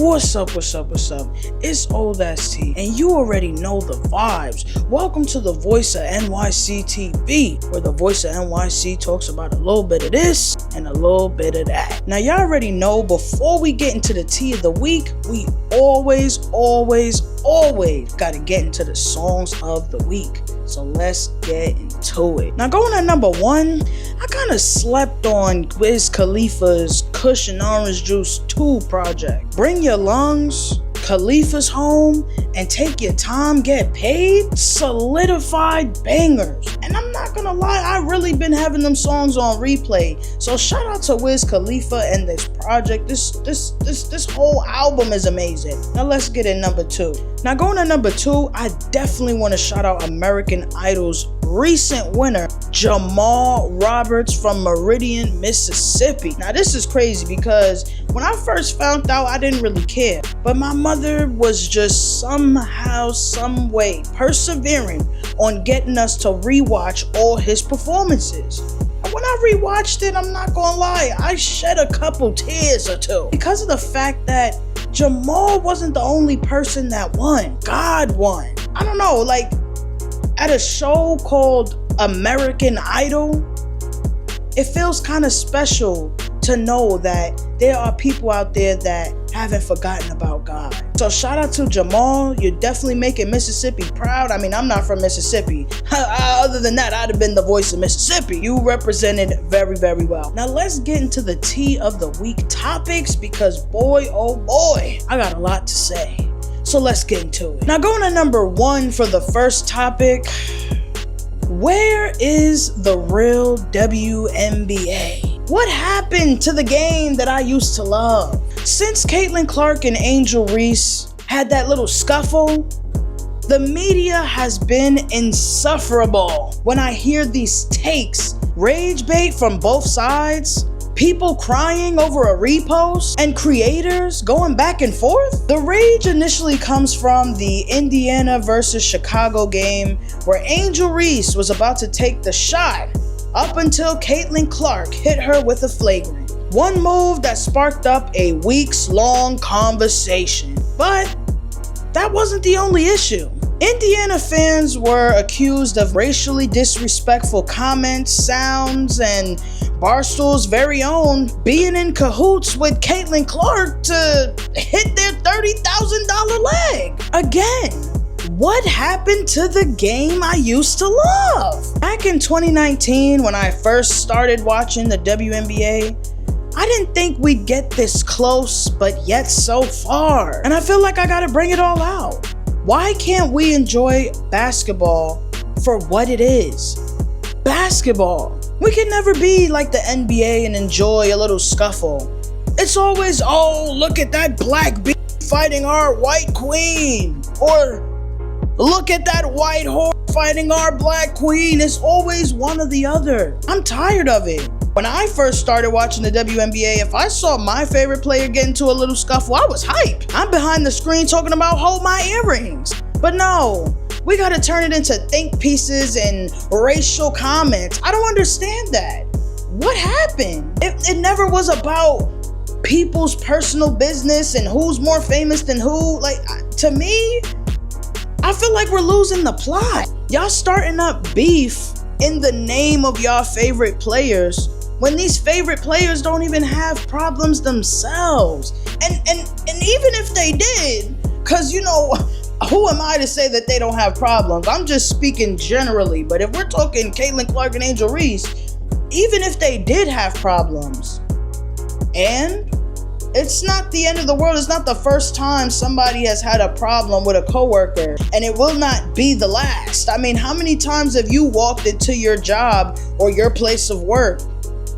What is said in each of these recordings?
What's up? It's Old ST, and you already know the vibes. Welcome to the Voice of NYC TV, where the Voice of NYC talks about a little bit of this and a little bit of that. Now, y'all already know, before we get into the tea of the week, we always gotta get into the songs of the week. So let's get into it. Now, going at number one, I kind of slept on Wiz Khalifa's Kush and Orange Juice 2 project. Bring Your Lungs, Khalifa's Home, and Take Your Time, Get Paid, solidified bangers. And I'm not gonna lie, I really been having them songs on replay. So shout out to Wiz Khalifa and this project. This whole album is amazing. Now let's get in number two. Now going to number two, I definitely want to shout out American Idol's recent winner, Jamal Roberts from Meridian, Mississippi. Now this is crazy because when I first found out, I didn't really care. But my mother was just somehow, some way persevering on getting us to rewatch all his performances. And when I rewatched it, I'm not gonna lie, I shed a couple tears or two because of the fact that Jamal wasn't the only person that won. God won. I don't know, like at a show called American Idol, it feels kind of special to know that there are people out there that haven't forgotten about God. So shout out to Jamal. You're definitely making Mississippi proud. I mean, I'm not from Mississippi. Other than that, I'd have been the voice of Mississippi. You represented very well. Now let's get into the tea of the week topics because boy, oh boy, I got a lot to say. So let's get into it. Now going to number one for the first topic, where is the real WNBA? What happened to the game that I used to love? Since Caitlin Clark and Angel Reese had that little scuffle, the media has been insufferable. When I hear these takes, rage bait from both sides, people crying over a repost, and creators going back and forth. The rage initially comes from the Indiana versus Chicago game where Angel Reese was about to take the shot up until Caitlin Clark hit her with a flagrant. One move that sparked up a weeks-long conversation. But that wasn't the only issue. Indiana fans were accused of racially disrespectful comments, sounds, and Barstool's very own being in cahoots with Caitlin Clark to hit their $30,000 leg. Again, what happened to the game I used to love? Back in 2019, when I first started watching the WNBA, I didn't think we'd get this close, but yet so far. And I feel like I gotta bring it all out. Why can't we enjoy basketball for what it is? Basketball. We can never be like the NBA and enjoy a little scuffle. It's always, oh, look at that black beast fighting our white queen. Or look at that white whore fighting our black queen. It's always one or the other. I'm tired of it. When I first started watching the WNBA, if I saw my favorite player get into a little scuffle, I was hype. I'm behind the screen talking about hold my earrings. But no, we gotta turn it into think pieces and racial comments. I don't understand that. What happened? It never was about people's personal business and who's more famous than who. Like, to me, I feel like we're losing the plot. Y'all starting up beef in the name of y'all favorite players when these favorite players don't even have problems themselves. And even if they did, cause you know, who am I to say that they don't have problems? I'm just speaking generally. But if we're talking Caitlin Clark and Angel Reese, even if they did have problems, and it's not the end of the world. It's not the first time somebody has had a problem with a coworker, and it will not be the last. I mean, how many times have you walked into your job or your place of work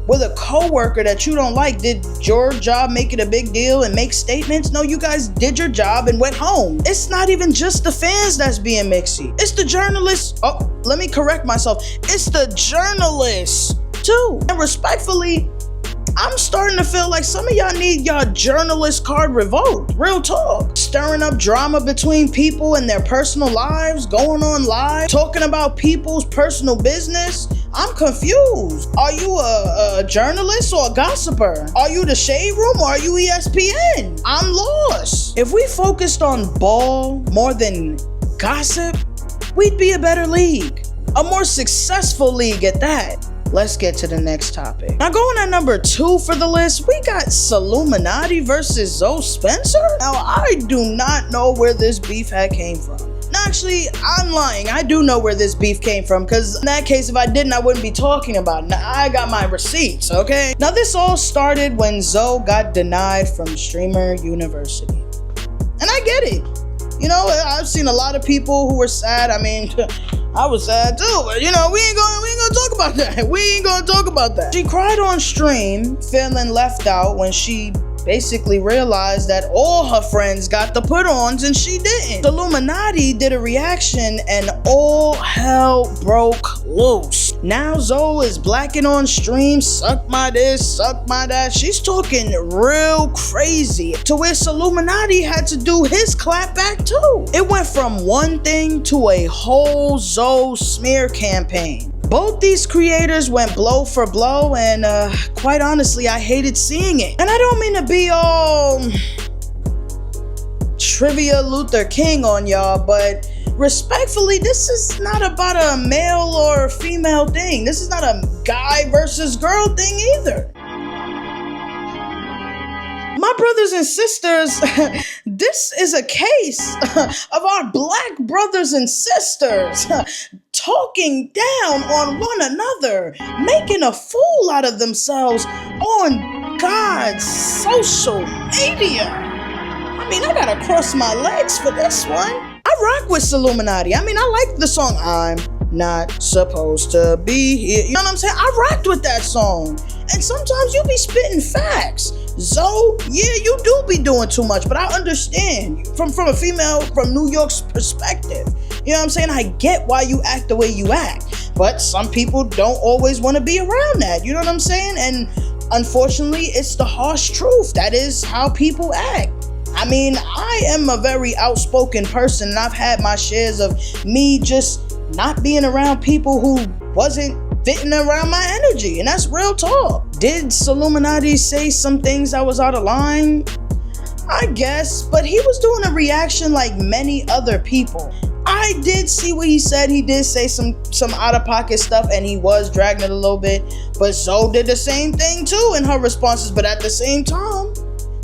with a coworker that you don't like? Did your job make it a big deal and make statements? No, you guys did your job and went home. It's not even just the fans that's being mixy. It's the journalists. Oh, let me correct myself. It's the journalists too. And respectfully, I'm starting to feel like some of y'all need y'all journalist card revoked. Real talk. Stirring up drama between people and their personal lives, going on live, talking about people's personal business. I'm confused. Are you a journalist or a gossiper? Are you the Shade Room or are you ESPN? I'm lost. If we focused on ball more than gossip, we'd be a better league. A more successful league at that. Let's get to the next topic. Now going at number 2 for the list, we got Solluminati versus Zoe Spencer. Now I do not know where this beef had came from. Now actually, I'm lying. I do know where this beef came from, because in that case, if I didn't, I wouldn't be talking about it. Now, I got my receipts, okay? Now this all started when Zoe got denied from Streamer University. And I get it. You know, I've seen a lot of people who were sad. I mean, I was sad too, but you know, we ain't gonna talk about that. We ain't gonna talk about that. She cried on stream, feeling left out when she basically realized that all her friends got the put-ons and she didn't. Solluminati did a reaction and all hell broke loose. Now Zoe is blacking on stream, suck my this, suck my that. She's talking real crazy to where Solluminati had to do his clap back too. It went from one thing to a whole Zoe smear campaign. Both these creators went blow for blow, and quite honestly, I hated seeing it. And I don't mean to be all trivia Luther King on y'all, but respectfully, this is not about a male or female thing. This is not a guy versus girl thing either. My brothers and sisters, this is a case of our black brothers and sisters talking down on one another, making a fool out of themselves on God's social media. I mean, I gotta cross my legs for this one. I rock with Solluminati. I mean, I like the song I'm Not Supposed to Be Here. You know what I'm saying? I rocked with that song. And sometimes you be spitting facts. Zoe, yeah, you do be doing too much, but I understand from a female from New York's perspective. You know what I'm saying? I get why you act the way you act, but some people don't always want to be around that. You know what I'm saying? And unfortunately, it's the harsh truth. That is how people act. I mean, I am a very outspoken person, and I've had my shares of me just not being around people who wasn't fitting around my energy, and that's real talk. Did Solluminati say some things that was out of line? I guess, but he was doing a reaction like many other people. I did see what he said. He did say some out-of-pocket stuff, and he was dragging it a little bit, but Zoe did the same thing too in her responses, but at the same time,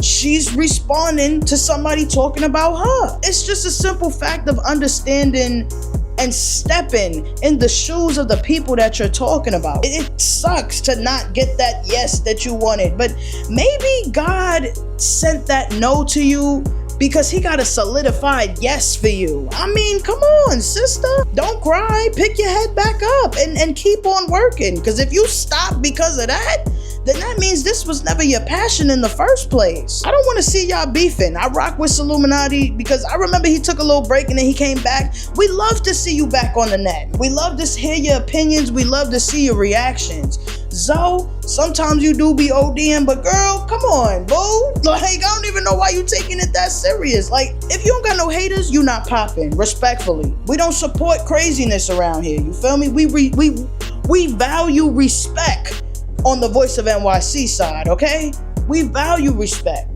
she's responding to somebody talking about her. It's just a simple fact of understanding and stepping in the shoes of the people that you're talking about. It sucks to not get that yes that you wanted, but maybe God sent that no to you because he got a solidified yes for you. I mean, come on, sister. Don't cry. Pick your head back up and keep on working, because if you stop because of that, then that means this was never your passion in the first place. I don't want to see y'all beefing. I rock with Solluminati because I remember he took a little break and then he came back. We love to see you back on the net. We love to hear your opinions. We love to see your reactions. Zoe, sometimes you do be ODing, but girl, come on, boo. Like, I don't even know why you taking it that serious. Like, if you don't got no haters, you not popping, respectfully. We don't support craziness around here, you feel me? We value respect on the Voice of NYC side, okay? We value respect.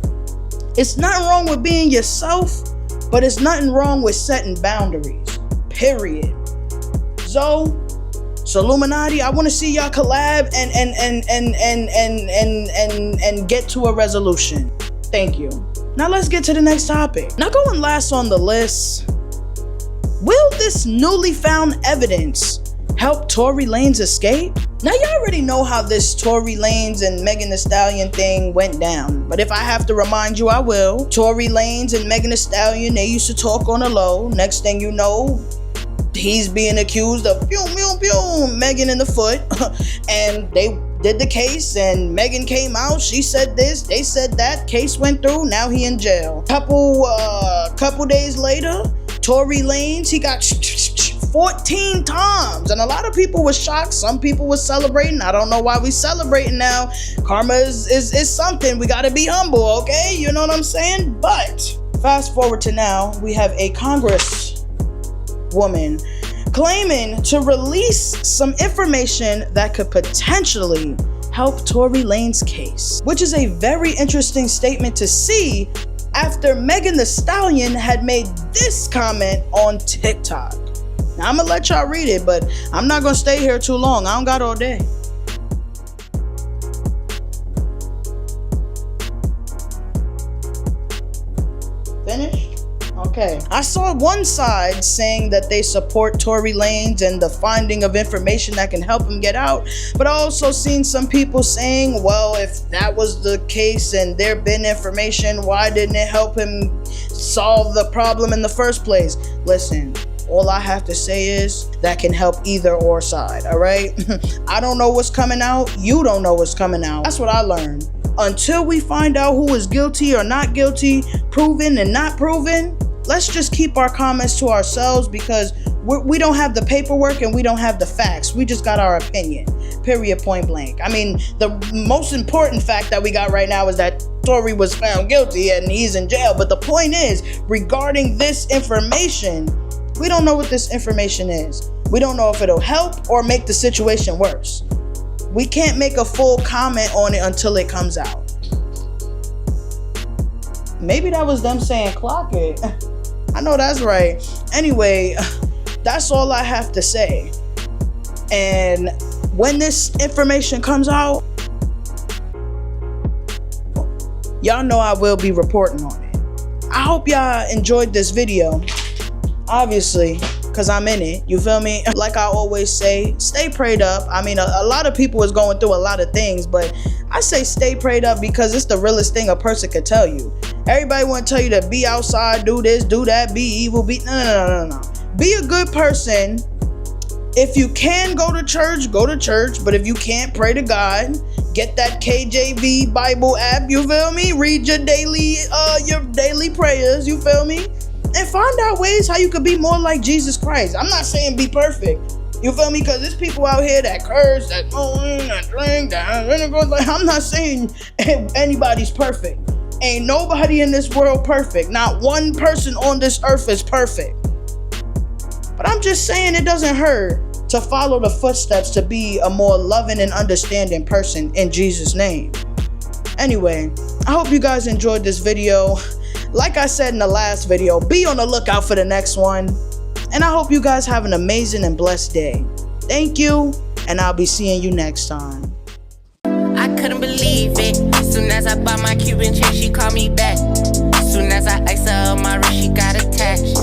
It's nothing wrong with being yourself, but it's nothing wrong with setting boundaries, period. Zoe, Solluminati, I want to see y'all collab and get to a resolution. Thank you. Now let's get to the next topic. Now going last on the list, will this newly found evidence help Tory Lanez escape? Now y'all already know how this Tory Lanez and Megan Thee Stallion thing went down, but if I have to remind you, I will. Tory Lanez and Megan Thee Stallion, they used to talk on the low. Next thing you know, he's being accused of Megan in the foot, and they did the case, and Megan came out. She said this, they said that. Case went through. Now he in jail. Couple days later, Tory Lanez, he got 14 times. And a lot of people were shocked. Some people were celebrating. I don't know why we celebrating now. Karma is something. We got to be humble, okay? You know what I'm saying? But fast forward to now, we have a congresswoman claiming to release some information that could potentially help Tory Lanez's case, which is a very interesting statement to see after Megan Thee Stallion had made this comment on TikTok. Now, I'm gonna let y'all read it, but I'm not gonna stay here too long. I don't got all day. Finished? Okay. I saw one side saying that they support Tory Lanez and the finding of information that can help him get out, but I also seen some people saying, well, if that was the case and there been information, why didn't it help him solve the problem in the first place? Listen, all I have to say is that can help either or side, all right? I don't know what's coming out. You don't know what's coming out. That's what I learned. Until we find out who is guilty or not guilty, proven and not proven, let's just keep our comments to ourselves, because we don't have the paperwork and we don't have the facts. We just got our opinion, period, point blank. I mean, the most important fact that we got right now is that Tory was found guilty and he's in jail. But the point is, regarding this information, we don't know what this information is. We don't know if it'll help or make the situation worse. We can't make a full comment on it until it comes out. Maybe that was them saying clock it. I know that's right. Anyway, that's all I have to say. And when this information comes out, y'all know I will be reporting on it. I hope y'all enjoyed this video. Obviously, because I'm in it, you feel me? Like I always say, stay prayed up. I mean, a lot of people is going through a lot of things, but I say stay prayed up because it's the realest thing a person could tell you. Everybody want to tell you to be outside, do this, do that, be evil, be... No. Be a good person. If you can go to church, go to church. But if you can't, pray to God. Get that KJV Bible app, you feel me? Read your daily prayers, you feel me? And find out ways how you could be more like Jesus Christ. I'm not saying be perfect. You feel me? Because there's people out here that curse, that that drink, that... I'm not saying anybody's perfect. Ain't nobody in this world perfect. Not one person on this earth is perfect. But I'm just saying it doesn't hurt to follow the footsteps to be a more loving and understanding person in Jesus' name. Anyway, I hope you guys enjoyed this video. Like I said in the last video, be on the lookout for the next one. And I hope you guys have an amazing and blessed day. Thank you, and I'll be seeing you next time. I couldn't believe it. Soon as I bought my Cuban chick, she called me back. Soon as I iced her up my wrist, she got attached.